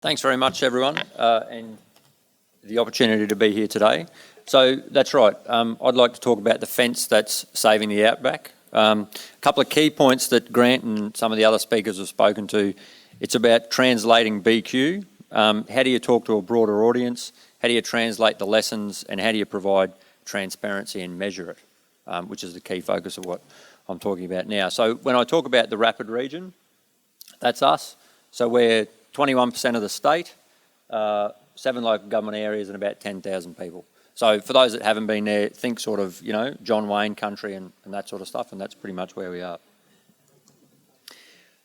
Thanks very much, everyone, and the opportunity to be here today. So that's right. I'd like to talk about the fence that's saving the outback. A couple of key points that Grant and some of the other speakers have spoken to. It's about translating BQ. How do you talk to a broader audience? How do you translate the lessons? And how do you provide transparency and measure it, which is the key focus of what I'm talking about now. So when I talk about the RAPID region, that's us. So we're 21% of the state, 7 local government areas and about 10,000 people. So for those that haven't been there, think sort of, John Wayne country and that sort of stuff, and that's pretty much where we are.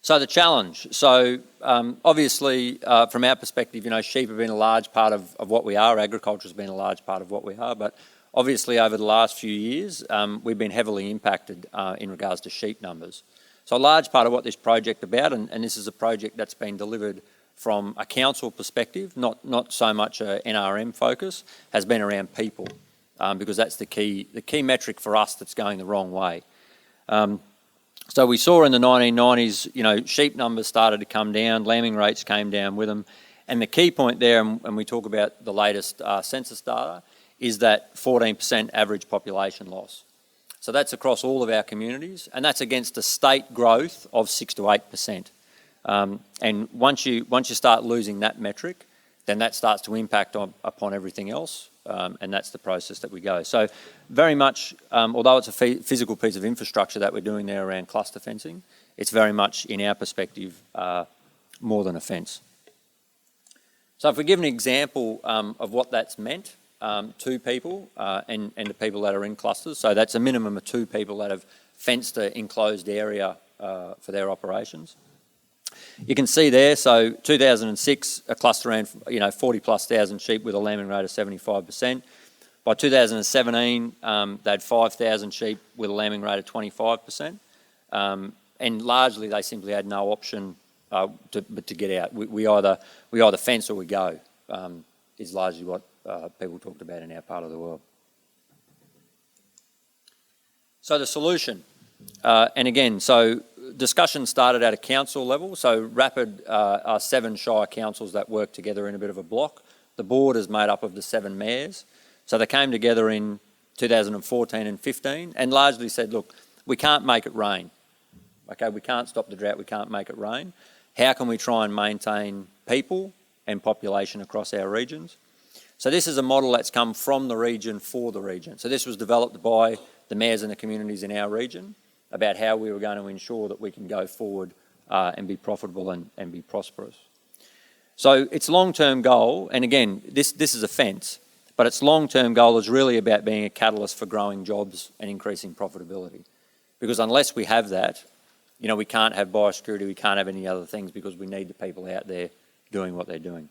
So the challenge. So obviously, from our perspective, sheep have been a large part of what we are. Agriculture has been a large part of what we are. But obviously, over the last few years, we've been heavily impacted in regards to sheep numbers. So a large part of what this project about, and this is a project that's been delivered from a council perspective, not so much a NRM focus, has been around people, because that's the key metric for us that's going the wrong way. So we saw in the 1990s, sheep numbers started to come down, lambing rates came down with them, and the key point there, and we talk about the latest census data, is that 14% average population loss. So that's across all of our communities, and that's against a state growth of 6 to 8%. And once you start losing that metric, then that starts to impact upon everything else, and that's the process that we go. So very much, although it's a physical piece of infrastructure that we're doing there around cluster fencing, it's very much, in our perspective, more than a fence. So if we give an example of what that's meant to people and the people that are in clusters, so that's a minimum of 2 people that have fenced an enclosed area for their operations. You can see there, so 2006, a cluster ran 40 plus thousand sheep with a lambing rate of 75%. By 2017, they had 5,000 sheep with a lambing rate of 25%. And largely, they simply had no option but to get out. We either fence or we go, is largely what people talked about in our part of the world. So the solution, and again, so discussion started at a council level. So RAPID are 7 shire councils that work together in a bit of a block. The board is made up of the 7 mayors. So they came together in 2014 and 15 and largely said, look, we can't make it rain. Okay, we can't stop the drought, we can't make it rain. How can we try and maintain people and population across our regions? So this is a model that's come from the region for the region. So this was developed by the mayors and the communities in our region about how we were going to ensure that we can go forward and be profitable and be prosperous. So its long-term goal, and again, this is a fence, but its long-term goal is really about being a catalyst for growing jobs and increasing profitability. Because unless we have that, we can't have biosecurity, we can't have any other things because we need the people out there doing what they're doing.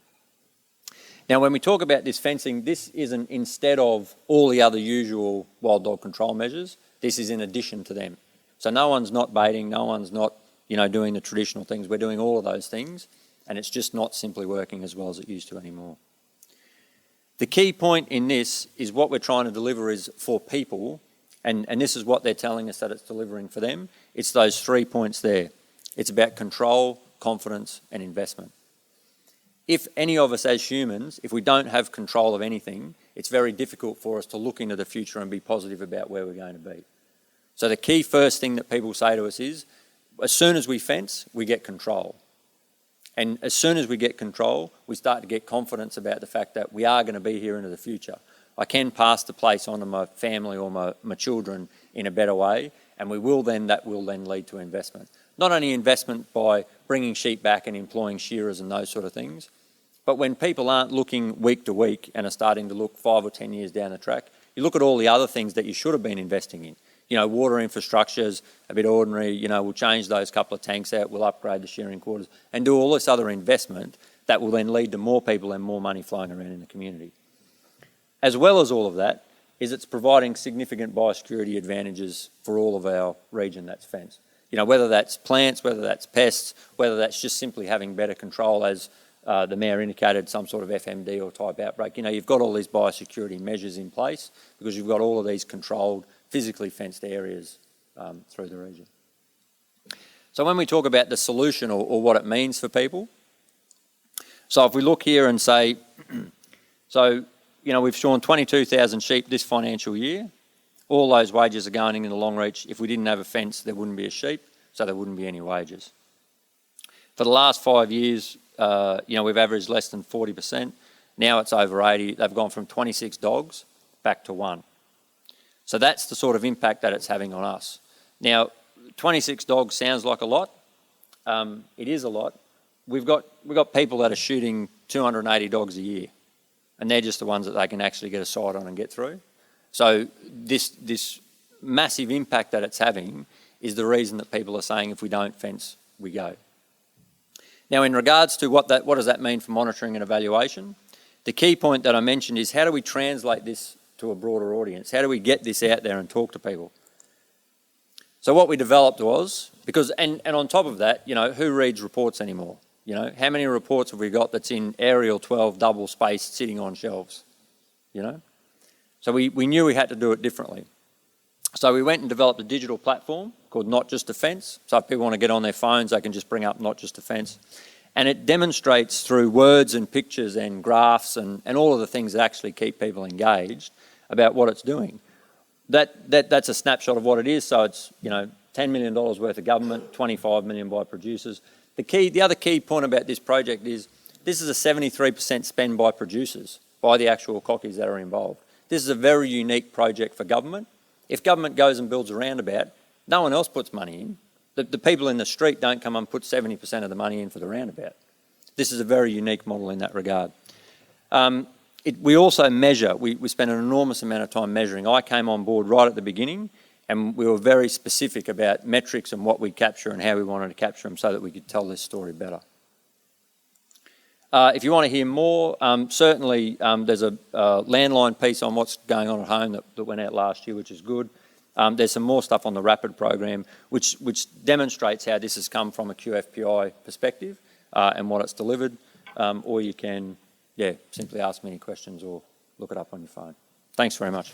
Now, when we talk about this fencing, this isn't instead of all the other usual wild dog control measures, this is in addition to them. So no one's not baiting, no one's not, doing the traditional things. We're doing all of those things, and it's just not simply working as well as it used to anymore. The key point in this is what we're trying to deliver is for people, and this is what they're telling us that it's delivering for them. It's those 3 points there. It's about control, confidence, and investment. If any of us as humans, if we don't have control of anything, it's very difficult for us to look into the future and be positive about where we're going to be. So the key first thing that people say to us is, as soon as we fence, we get control. And as soon as we get control, we start to get confidence about the fact that we are going to be here into the future. I can pass the place on to my family or my children in a better way, and that will then lead to investment. Not only investment by bringing sheep back and employing shearers and those sort of things, but when people aren't looking week to week and are starting to look 5 or 10 years down the track, you look at all the other things that you should have been investing in. Water infrastructure's a bit ordinary, we'll change those couple of tanks out, we'll upgrade the shearing quarters and do all this other investment that will then lead to more people and more money flowing around in the community. As well as all of that, is it's providing significant biosecurity advantages for all of our region that's fenced. Whether that's plants, whether that's pests, whether that's just simply having better control as the Mayor indicated, some sort of FMD or type outbreak. You've got all these biosecurity measures in place because you've got all of these controlled, physically fenced areas through the region. So when we talk about the solution or what it means for people, So if we look here and say, so, we've shorn 22,000 sheep this financial year. All those wages are going into Longreach. If we didn't have a fence, there wouldn't be a sheep, so there wouldn't be any wages. For the last 5 years, we've averaged less than 40%. Now it's over 80. They've gone from 26 dogs back to 1. So that's the sort of impact that it's having on us. Now, 26 dogs sounds like a lot. It is a lot. We've got people that are shooting 280 dogs a year, and they're just the ones that they can actually get a sight on and get through. So this massive impact that it's having is the reason that people are saying if we don't fence, we go. Now, in regards to what does that mean for monitoring and evaluation, the key point that I mentioned is how do we translate this to a broader audience? How do we get this out there and talk to people? So what we developed was, and on top of that, who reads reports anymore? How many reports have we got that's in Arial 12 double spaced sitting on shelves? So we knew we had to do it differently. So we went and developed a digital platform called Not Just a Fence. So if people want to get on their phones, they can just bring up Not Just a Fence. And it demonstrates through words and pictures and graphs and all of the things that actually keep people engaged about what it's doing. That's a snapshot of what it is. So it's, $10 million worth of government, 25 million by producers. The other key point about this project is this is a 73% spend by producers, by the actual cockies that are involved. This is a very unique project for government. If government goes and builds a roundabout, no one else puts money in. The people in the street don't come and put 70% of the money in for the roundabout. This is a very unique model in that regard. We also measure. We spend an enormous amount of time measuring. I came on board right at the beginning, and we were very specific about metrics and what we capture and how we wanted to capture them so that we could tell this story better. If you want to hear more, certainly there's a landline piece on what's going on at home that went out last year, which is good. There's some more stuff on the RAPID program, which demonstrates how this has come from a QFPI perspective and what it's delivered. Or you can, simply ask me any questions or look it up on your phone. Thanks very much.